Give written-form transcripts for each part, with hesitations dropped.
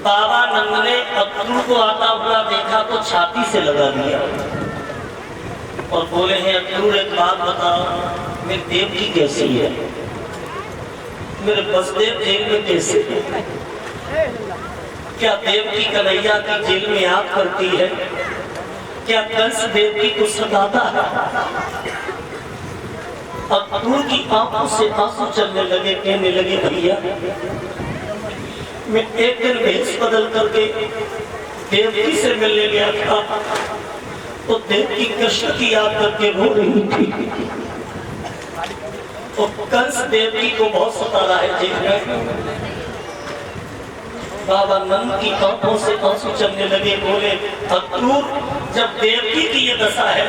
बाबा नंद ने अक्रूर को आता हुआ देखा तो छाती से लगा दिया और बोले हैं अक्रूर एक बात बताओ, मेरी देवकी कैसी है, मेरे बसदेव जेल में कैसे है? क्या देवकी कन्हैया की जेल में याद करती है? क्या कंस देवकी को सताता है? अक्रूर की आंखों से आंसू चलने लगे, कहने लगे भैया मैं एक दिन भेष बदल करके देवकी से मिलने गया था तो देवकी कृष्ण की याद करके रो रही थी और कंस देवकी को बहुत सता रहा है जेल में। बाबा नंद की आंखों से आंसू चलने लगे, बोले अक्रूर जब देवकी की ये दशा है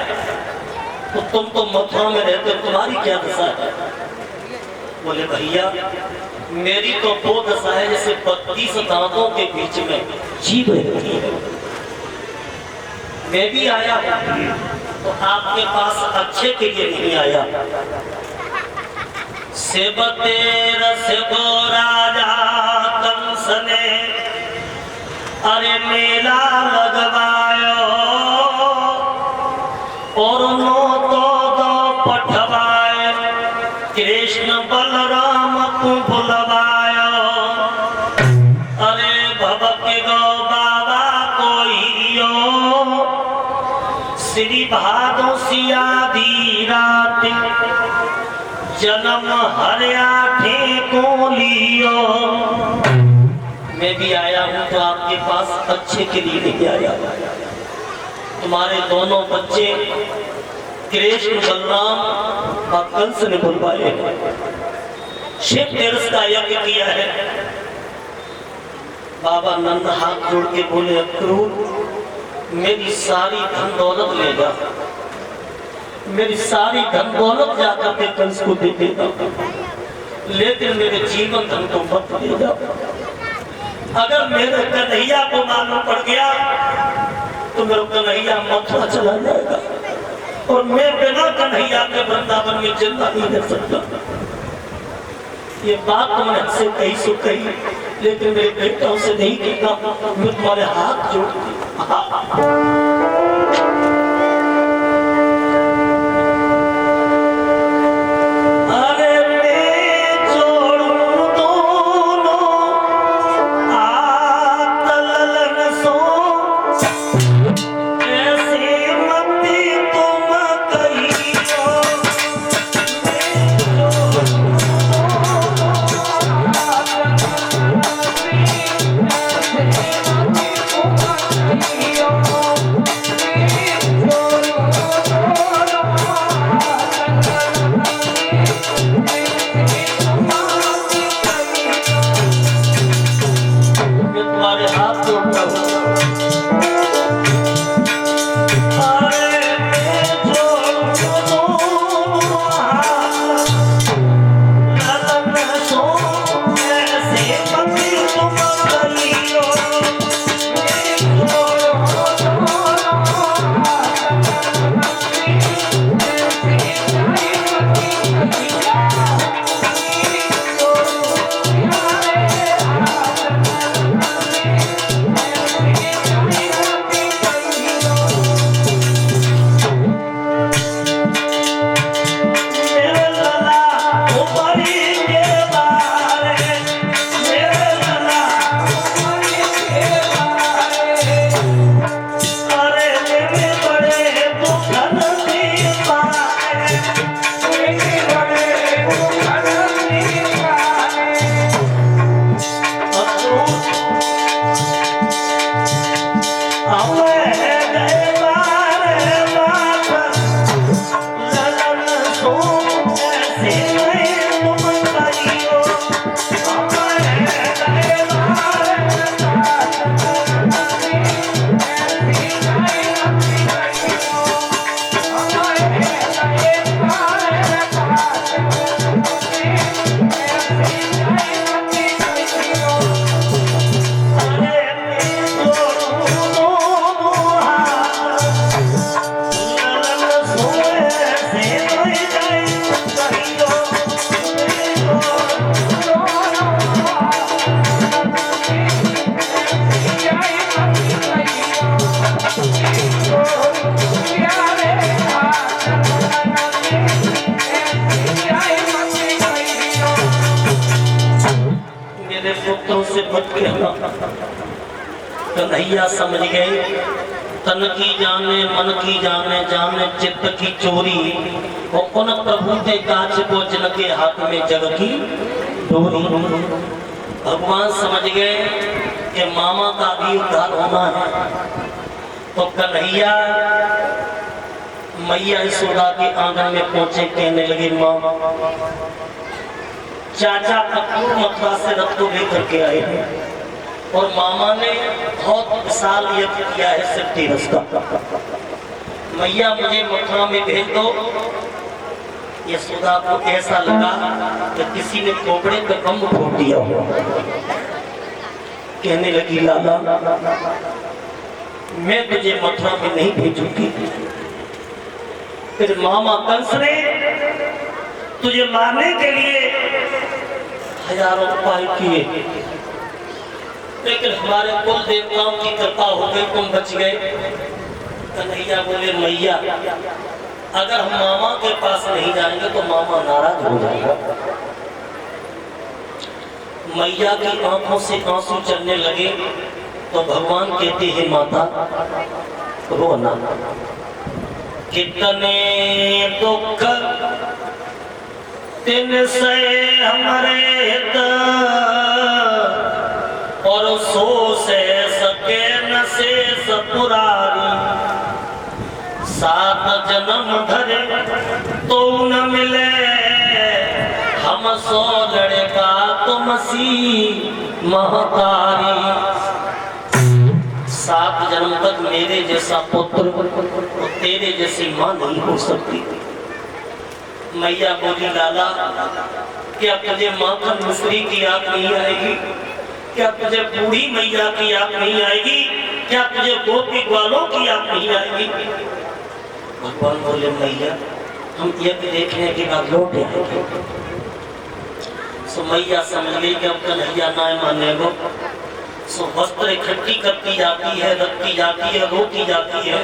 तो तुम तो मथुरा में रहते, तुम्हारी क्या दशा है? बोले भैया मेरी तो वो दशा है जैसे 32 दांतों के बीच में जीभ रहती है। मैं भी आया तो आपके पास अच्छे के लिए नहीं आया। सेवते रस गो राजा कंस ने अरे मेला लगवायो और नो तो दो पठवाए कृष्ण बलराम को बुलवायो। अरे भवक गो बाबा कोई श्री भादो सियादी रात जन्म हरियाठे को लियो। मैं भी आया हूँ तो आपके पास अच्छे के लिए नहीं आया। तुम्हारे दोनों बच्चे कृष्ण बलराम और कंस ने बुलवाए, शिव तेरस का यज्ञ किया है। बाबा नंद हाथ जोड़ के बोले अक्रूर मेरी सारी धन दौलत ले जा, मेरी सारी धन दौलत जाकर के कंस को दे देगा, लेकिन मेरे जीवन धन को मत ले जा। अगर मेरे कन्हैया को मालूम पड़ गया तो मेरा कन्हैया मथुरा चला जाएगा और मैं बिना कन्हैया के वृंदावन में जिंदा नहीं रह सकता। ये बात तो मैंने से कही सो कही, लेकिन मेरे बेटों से नहीं कहता। मैं तुम्हारे हाथ जोड़ती पुत्रों से मत कहना। कन्हैया समझ गए, तन की जाने मन की जाने, जाने चित्त की चोरी, और उन प्रभु के काज को जिनके हाथ में जग की डोरी। भगवान समझ गए कि मामा का भी उद्धार होना है। तो कन्हैया मैया यशोदा के आंगन में पहुंचे, कहने लगे माँ, चाचा अक्रूर मथुरा से रथ को लेकर के आए हैं और मामा ने बहुत विशाल यज्ञ किया है सिद्धि रस का। मैया मुझे मथुरा में भेज दो। यशोदा को ऐसा लगा कि किसी ने कोपड़े पे बम फोड़ दिया हो। कहने लगी लाला, मैं तुझे मथुरा में नहीं भेजूंगी। फिर मामा कंस ने तुझे मारने के लिए हजारों उपाय किए, लेकिन हमारे कुल देवताओं की कृपा हो गई, तुम बच गए। कन्हैया बोले मैया, अगर हम मामा के पास नहीं जाएंगे तो मामा नाराज हो जाएगा। मैया की आंखों से आंसू चलने लगे। तो भगवान कहते हैं माता रोना, कितने दुख तिन से हमारे हित, और सो से सके न शेष पुरारी। 7 जन्म धरे तो न मिले, हम 100 लड़का तुम सी महतारी। 7 जन्म तक मेरे जैसा पुत्र और तेरे जैसी माँ नहीं हो सकती। मैया बोली लाला, क्या तुझे माखन मिश्री की याद नहीं आएगी? क्या तुझे बूढ़ी मैया की याद नहीं आएगी? क्या तुझे गोपी ग्वालों की याद नहीं आएगी? भगवान बोले मैया, हम यज्ञ देखने के बाद लौट आएंगे। सो मैया समझ गई कि अब कन्हैया ना मानेगा। सो वस्त्र इकट्ठी करती जाती है, रखती जाती है, रोती जाती है।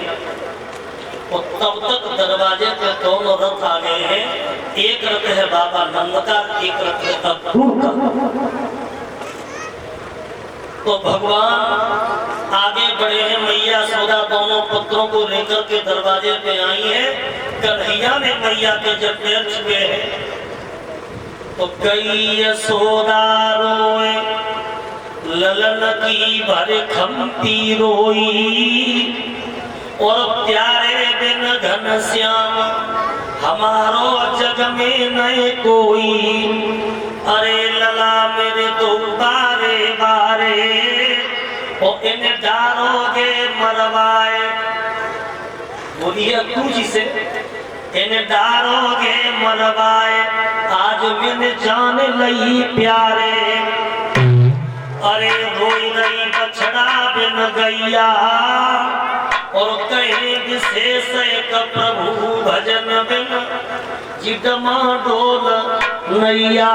और तब तक दरवाजे पे दोनों रथ आ गए हैं। एक रथ है बाबा नंद का, एक रथ है अक्रूर का। तो भगवान आगे बढ़े हैं, मैया यशोदा दोनों पुत्रों को लेकर के दरवाजे पे आई है। कन्हैया ने मैया के जब पैर छुए हैं तो कई यशोदा रोए, ललन की भर खम्ती रोई। और प्यारे बिन घनश्याम हमारो जग में नहीं कोई। अरे लला मेरे तो बारे बारे, और इन डारोगे मरवाए। बोलिए अक्कू जी से, इन डारोगे मरवाए, आज बिन जान लई प्यारे। अरे रोई रही बछड़ा बिन गैया, और कहीं विशेष एक प्रभु भजन बिन जिडमा डोल नैया।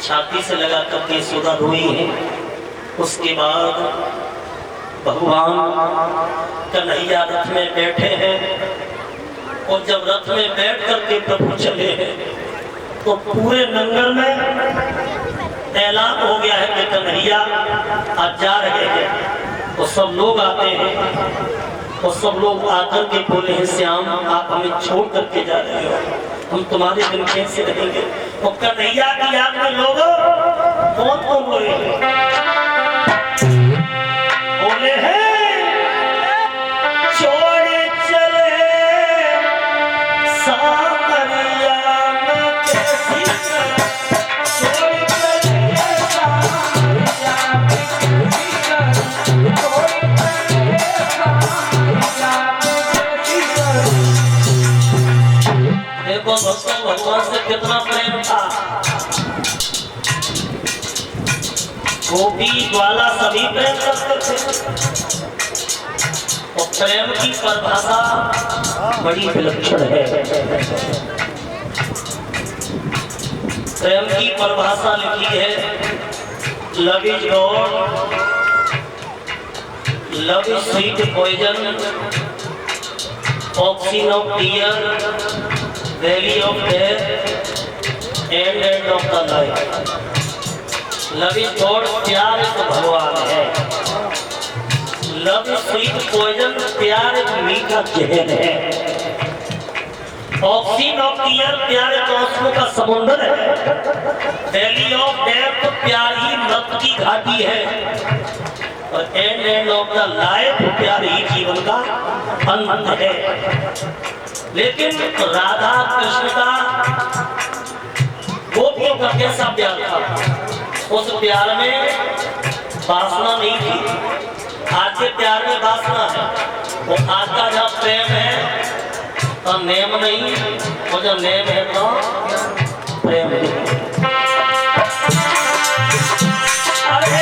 छाती से लगा करके यशोदा रोई है। उसके बाद भगवान कन्हैया रथ में बैठे हैं, और जब रथ में बैठ करके प्रभु चले हैं तो पूरे नगर में ऐलान हो गया है कि कन्हैया आज जा रहे हैं। तो सब लोग आते हैं और सब लोग आकर के बोले हैं श्याम, आप हमें छोड़ करके जा रहे हो, हम तुम्हारे बिन कैसे रहेंगे। और कन्हैया की याद में लोग कौन कौन बोले बोले हैं, छोड़ चले सामरिया में कैसी, छोड़ चले सामरिया में देखो भक्तों, भगवान से कितना प्रेम था। गोपी ग्वाला सभी प्रेम करते थे, और प्रेम की परिभाषा बड़ी विलक्षण है। प्रेम की परिभाषा लिखी है, love is God, love is sweet poison, oxygen of tear, valley of death, and of the life। Love is God, प्यार एक भगवान है। लव स्वीट पॉइजन, प्यार एक मीठा जहर है। ऑक्सीजन ऑफ ईयर, प्यार एक आंसुओं का समुंदर है। वैली ऑफ डेथ, प्यार ही मृत की घाटी है। और एंड ऑफ द लाइफ, प्यार ही जीवन का अंत है। लेकिन राधा कृष्ण का गोपियों का कैसा प्यार था? उस प्यार में वासना नहीं थी। आज के प्यार में वासना है। वो आज का जहाँ प्रेम है तो नेम नहीं, और जब नेम है तो प्रेम नहीं। अरे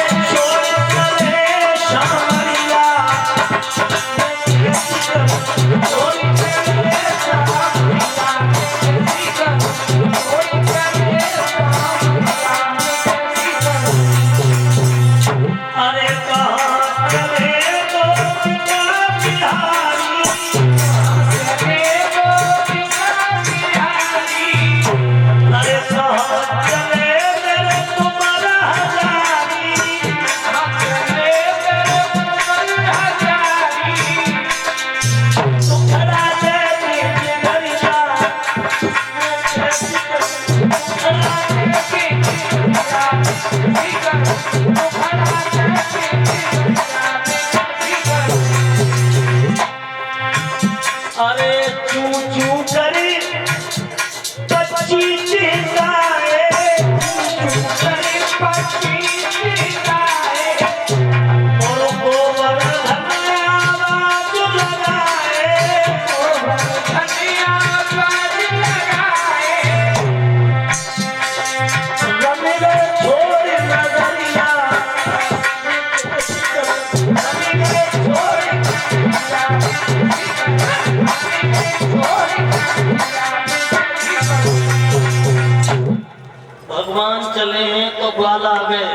भगवान चले हैं तो ग्वाला आ गए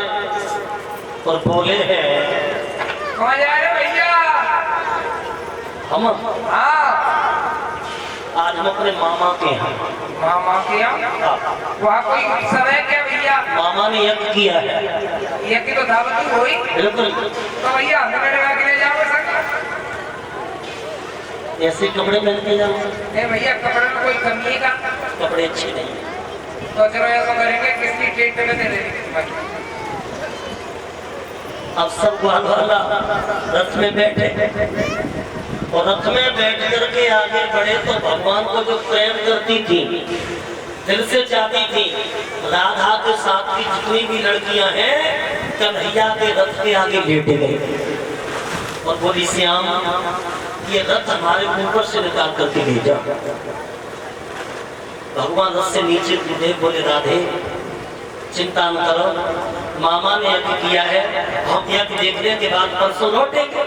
और बोले हैं, कहाँ जा रहे भैया? हम आज हम अपने मामा के हैं। मामा के यहाँ? वहाँ कोई समय क्या भैया? मामा ने यज्ञ किया है। यज्ञ तो दावत हुई। बिल्कुल। तो भैया हमें लगा के ले जाओ सर। ऐसे कपड़े पहन के जाओ? नहीं भैया, कपड़े में कोई कमी का? कपड़े अच्छे नहीं। तो चलो ऐसा करेंगे, किसकी ट्रीट पे दे देंगे। अब सब ग्वाला रथ में बैठे और रथ में बैठ करके आगे बढ़े तो भगवान को जो प्रेम करती थी, दिल से चाहती थी, राधा के साथ की जितनी भी लड़कियां हैं कन्हैया के रथ के आगे लेटे गए और बोली, श्याम ये रथ हमारे ऊपर से निकाल करके ले जाओ। भगवान रथ से नीचे कूदे, बोले, राधे चिंता न करो, मामा ने यज्ञ किया है, हम यज्ञ देखने के बाद परसों लौटेंगे।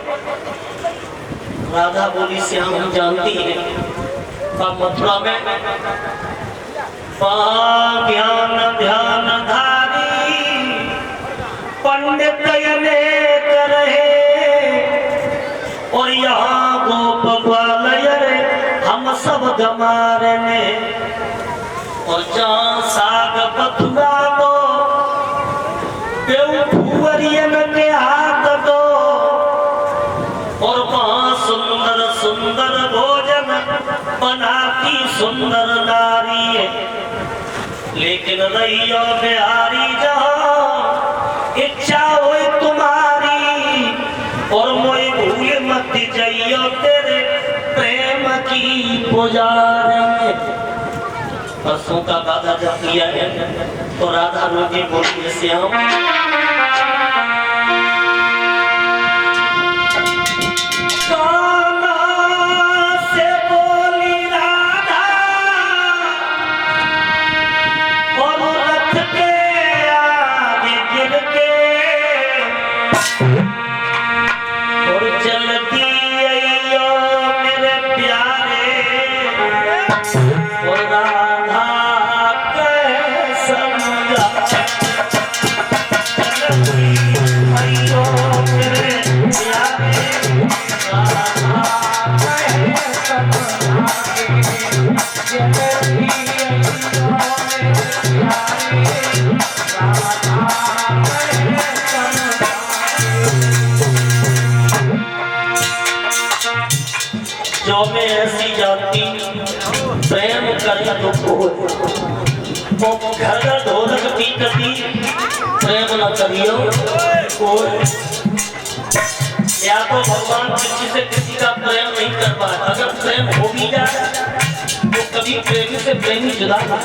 राधा बोली, श्याम हम जानती हैं, मथुरा में ज्ञान ध्यान धारी पंडित अनेक रहे और यहाँ गोप ग्वालयर हम सब गमारे में, और जहाँ साग बथुआ दो भुवरियन के हाथ दो, और वहाँ सुंदर सुंदर भोजन बनाती सुंदर नारी। लेकिन रहियो बिहारी जहाँ इच्छा हो तुम्हारी, और मोई भूल मत जाइयो तेरे प्रेम की पुजारी। परसों का वादा जब किया है तो राधा रोजी बोली, श्याम से बोली राधा, और रथ के आगे गिर के और जल्दी आइयो मेरे प्यारे, और राधा के समझा का दुख हो वो घर का ढोलक पी कभी प्रेम न करियो या तो भगवान किसी से किसी का प्रेम नहीं कर पाए अगर प्रेम हो भी जाए तो कभी प्रेमी से प्रेमी जुदा ना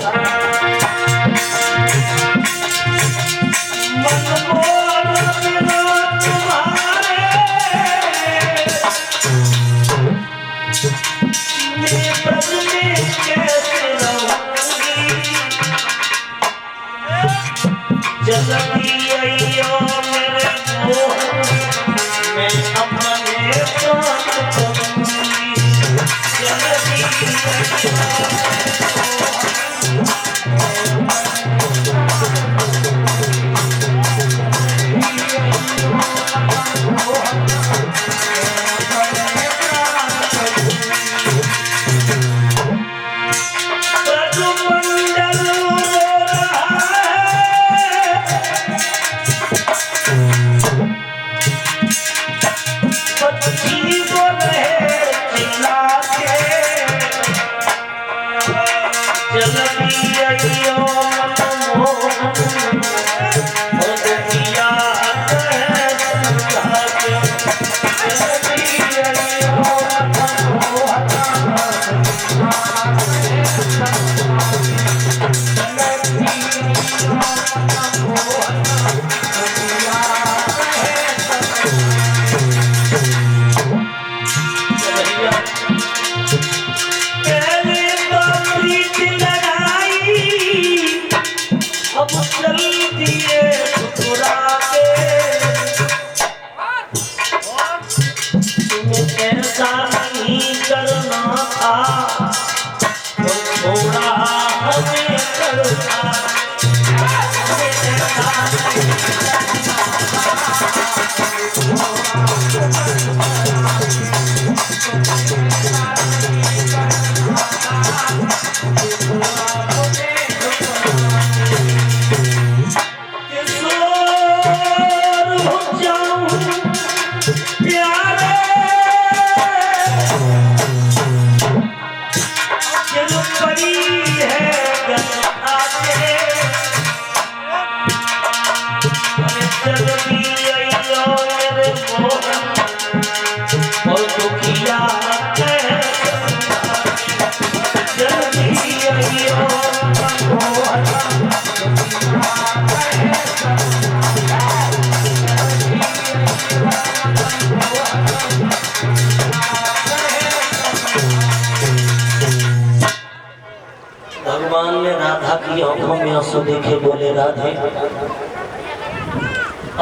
भगवान ने राधा की आंखों में आंसू देखे बोले राधे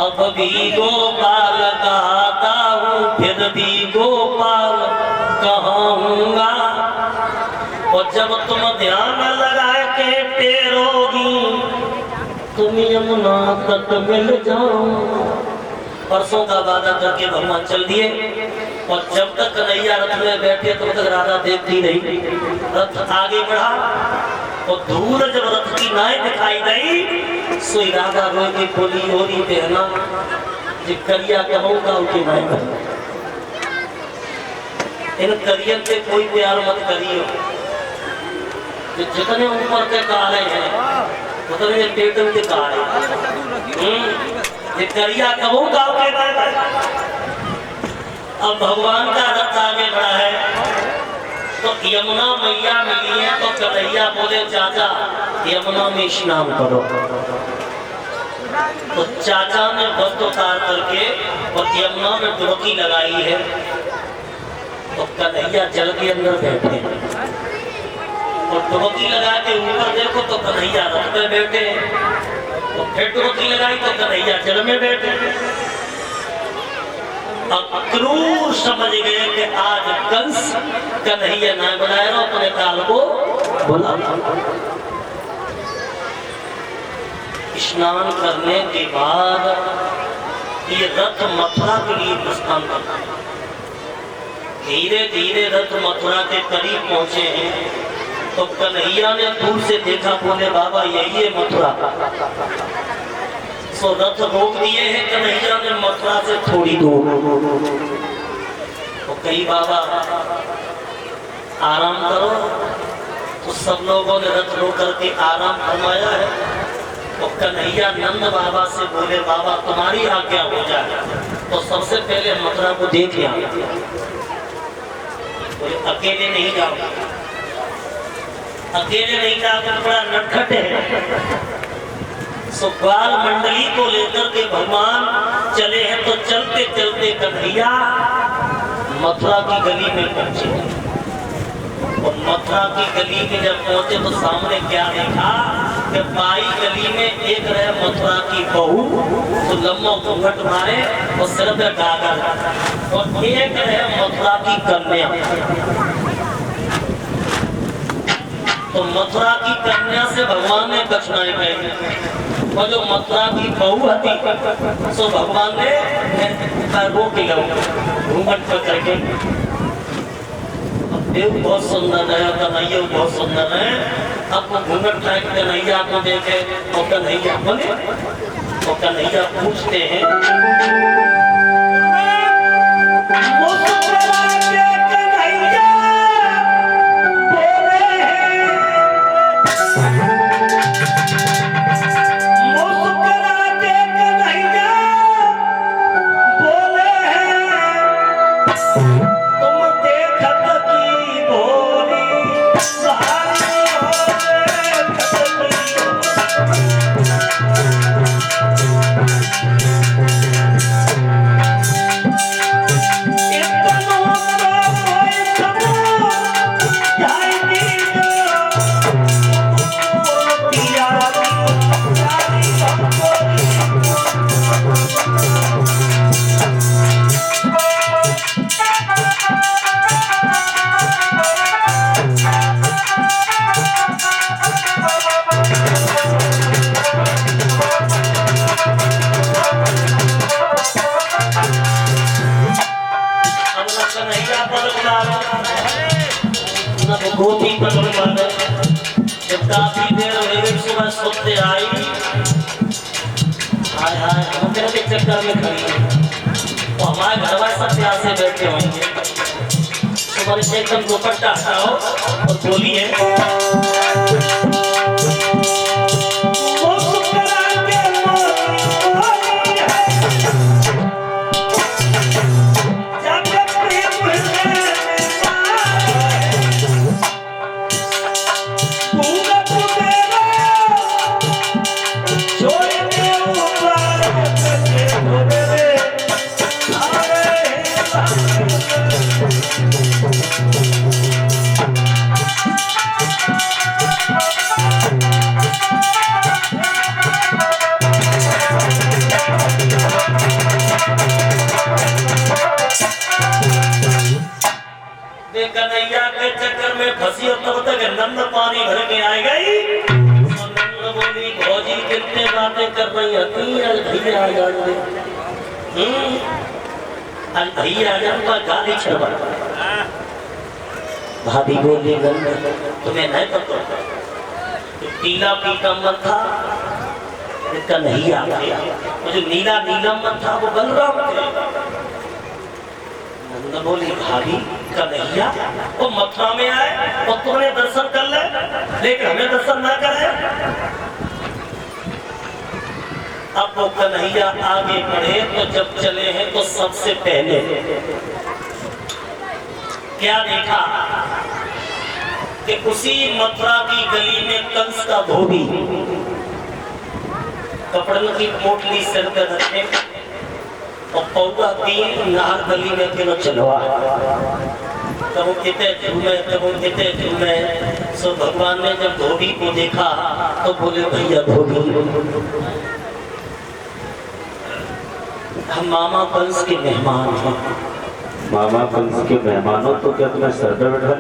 अब भी गोपाल कहता हूँ फिर भी गोपाल कहूँगा और जब तुम ध्यान लगा के टेरोगी तुम यमुना तक मिल जाओ। परसों का वादा करके भगवान चल दिए और जब तक कन्हैया रथ में बैठे तब तक राधा देखती रही। रथ आगे बढ़ा और दूर जब रथ की नाय दिखाई गई सो राधा रोई की बोली होरी पहना जो करिया कहूँगा उनकी नाय इन करियर से कोई प्यार मत करियो जितने ऊपर के काले हैं उतने टेटल के काले ये करिया कहूँगा उनके नाय। अब भगवान का रथ आगे बढ़ा है तो यमुना मैया मिली है तो कन्हैया बोले चाचा यमुना में स्नान करो। तो चाचा ने वस्त्र उतार करके और यमुना में डुबकी लगाई है तो कन्हैया जल के अंदर बैठे और डुबकी लगा के ऊपर देखो तो कन्हैया रथ पे बैठे तो फिर डुबकी लगाई तो कन्हैया जल में बैठे। क्रूर समझ गए कि आज कंस कन्हैया ना बनाए रहो अपने काल को बोला। स्नान करने के बाद ये रथ मथुरा के लिए प्रस्थान करता है। धीरे धीरे रथ मथुरा के करीब पहुंचे हैं तो कन्हैया ने दूर से देखा बोले बाबा यही है मथुरा। सो रथ रोक दिए हैं कन्हैया ने मथुरा से थोड़ी दूर। तो कई बाबा आराम करो तो सब लोगों ने रथ रो करके आराम फरमाया है। तो कन्हैया नंद बाबा से बोले बाबा तुम्हारी आज्ञा हो जाए तो सबसे पहले मथुरा को देख लिया। बोले अकेले नहीं जाओ, अकेले नहीं जाओ, बड़ा नटखट है। सो बाल मंडली को लेकर के भगवान चले हैं। तो चलते चलते कन्हैया मथुरा की गली में पहुंचे और मथुरा की गली में जब पहुंचे तो सामने क्या देखा कि बाई गली में एक रहे मथुरा की बहू तो लम्बा घूंघट मारे और सिर पे गागर, और एक रहे मथुरा की कन्या। तो मथुरा की कन्या से भगवान ने कठिनाई गई और जो मथुरा की बहू थी सो भगवान ने पैरों के घूंघट पकड़ के। देव बहुत सुंदर है, कन्हैया बहुत सुंदर है। अब वो घूंघट फेंक कन्हैया को देखे और कन्हैया बोले और कन्हैया पूछते हैं गोदी पकड़ मारे। जब काफी देर हो गई सुबह सोते आई, हाय हाय हम तेरे के चक्कर में खड़ी है तो हमारे घर वाले सब प्यार से बैठे होंगे। सुबह से एकदम दुपट्टा हटाओ और बोलिए कन्हैया के चक्कर में फंसी और तब तक नंद पानी भर के आ गई। नंद बोली भौजी कितने बातें कर रही है, आज भैया आ जाते, आज भैया आ जाऊंगा गाली छड़वा। भाभी बोली नंद तुम्हें नहीं पता पीला पीका मन था कन्हैया गया, जो नीला नीला मन था वो बलराम थे। नंद बोली भाभी कन्हैया वो मथुरा में आए और तुमने दर्शन कर ले लेकिन हमें दर्शन ना करे। अब वो कन्हैया आगे बढ़े तो जब चले हैं तो सबसे पहले क्या देखा कि उसी मथुरा की गली में कंस का धोबी कपड़ों की पोटली सिर पर रखे और पौधा तीन नार गली में किलो चलवा तब कितने झूमे। सो भगवान ने जब धोबी को देखा तो बोले भैया धोबी हम मामा कंस के मेहमान हैं। मामा कंस के मेहमानों तो क्या तुम्हें सर पे बैठा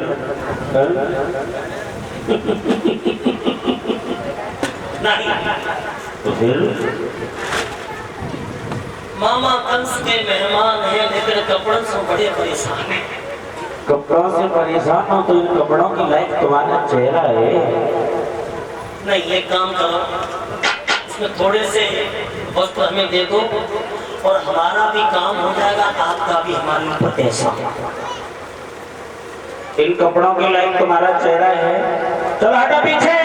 नहीं तो फिर मामा कंस के मेहमान हैं लेकिन कपड़ों से बड़े परेशान हैं। कपड़ों से परेशान हो तो इन कपड़ों की लायक तुम्हारा चेहरा है। नहीं ये काम करो इसमें थोड़े से वस्त्र हमें दे दो और हमारा भी काम हो जाएगा, आपका भी हमारे ऊपर पैसा। इन कपड़ों के लायक तुम्हारा चेहरा है चल हटा पीछे।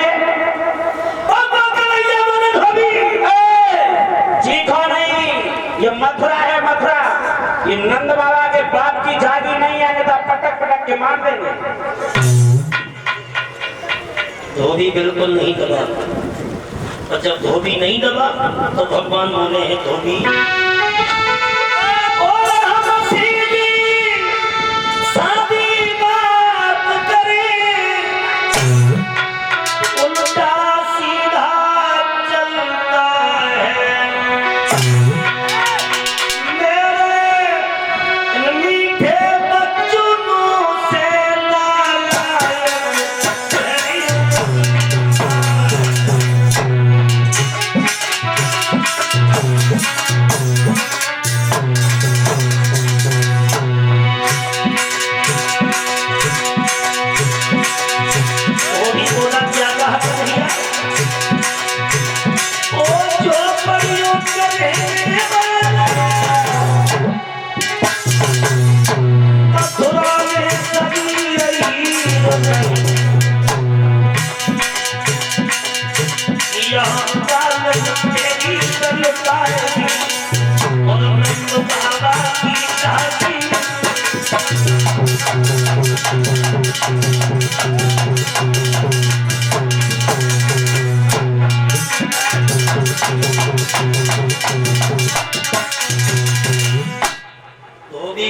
चीखो नहीं, ये मथुरा है मथुरा। ये नंद बाबा के बाप की जागी नहीं है, नहीं तो पटक पटक के मार देंगे। धोबी बिल्कुल नहीं दबा, और जब धोबी नहीं दबा तो भगवान बोले हैं धोबी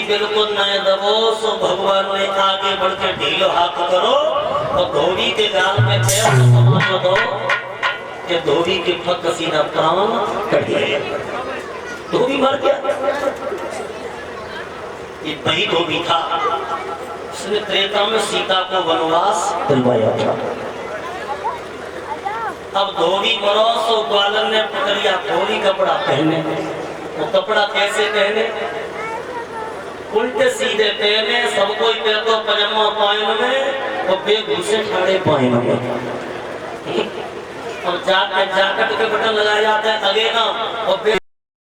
बिल्कुल नए दबो। सो भगवान ने आगे बढ़ के ढीलो हाथ करो और धोबी के गाल में पैर समझ दो कि धोबी के फक सीना प्राण कट गया, धोबी मर गया। ये वही धोबी था, उसने त्रेता में सीता को वनवास दिलवाया था। अब धोबी मरो सो ग्वालन ने पकड़िया धोबी कपड़ा पहने। वो कपड़ा कैसे पहने? उल्टे सीधे पहने, सब कोई पैर पजामा पाइन में और बेघूसे ठाड़े पाइन में। और जाकेट के बटन लगाया जाता है आगे ना और